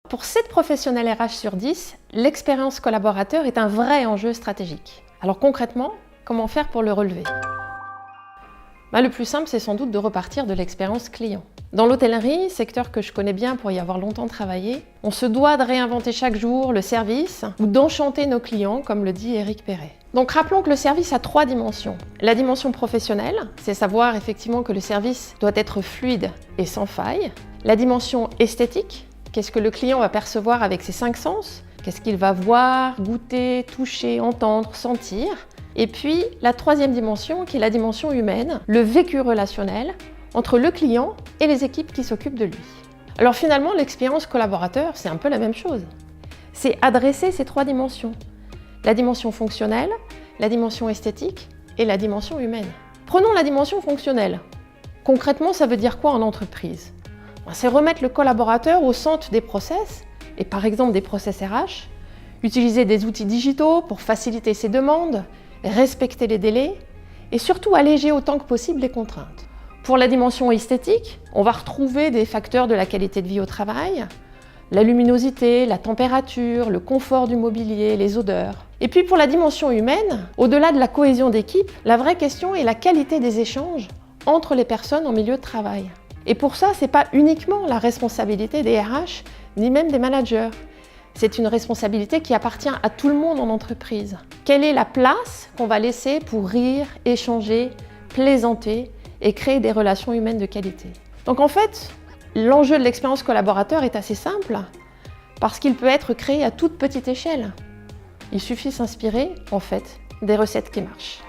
Pour 7 professionnels RH sur 10, l'expérience collaborateur est un vrai enjeu stratégique. Alors concrètement, comment faire pour le relever ? Le plus simple, c'est sans doute de repartir de l'expérience client. Dans l'hôtellerie, secteur que je connais bien pour y avoir longtemps travaillé, on se doit de réinventer chaque jour le service ou d'enchanter nos clients, comme le dit Éric Perret. Donc rappelons que le service a 3 dimensions. La dimension professionnelle, c'est savoir effectivement que le service doit être fluide et sans faille. La dimension esthétique, qu'est-ce que le client va percevoir avec ses 5 sens ? Qu'est-ce qu'il va voir, goûter, toucher, entendre, sentir ? Et puis la 3e dimension, qui est la dimension humaine, le vécu relationnel entre le client et les équipes qui s'occupent de lui. Alors finalement, l'expérience collaborateur, c'est un peu la même chose. C'est adresser ces 3 dimensions. La dimension fonctionnelle, la dimension esthétique et la dimension humaine. Prenons la dimension fonctionnelle. Concrètement, ça veut dire quoi en entreprise ? C'est remettre le collaborateur au centre des process, et par exemple des process RH, utiliser des outils digitaux pour faciliter ses demandes, respecter les délais et surtout alléger autant que possible les contraintes. Pour la dimension esthétique, on va retrouver des facteurs de la qualité de vie au travail, la luminosité, la température, le confort du mobilier, les odeurs. Et puis pour la dimension humaine, au-delà de la cohésion d'équipe, la vraie question est la qualité des échanges entre les personnes en milieu de travail. Et pour ça, ce n'est pas uniquement la responsabilité des RH, ni même des managers. C'est une responsabilité qui appartient à tout le monde en entreprise. Quelle est la place qu'on va laisser pour rire, échanger, plaisanter et créer des relations humaines de qualité? Donc en fait, l'enjeu de l'expérience collaborateur est assez simple parce qu'il peut être créé à toute petite échelle. Il suffit de s'inspirer, en fait, des recettes qui marchent.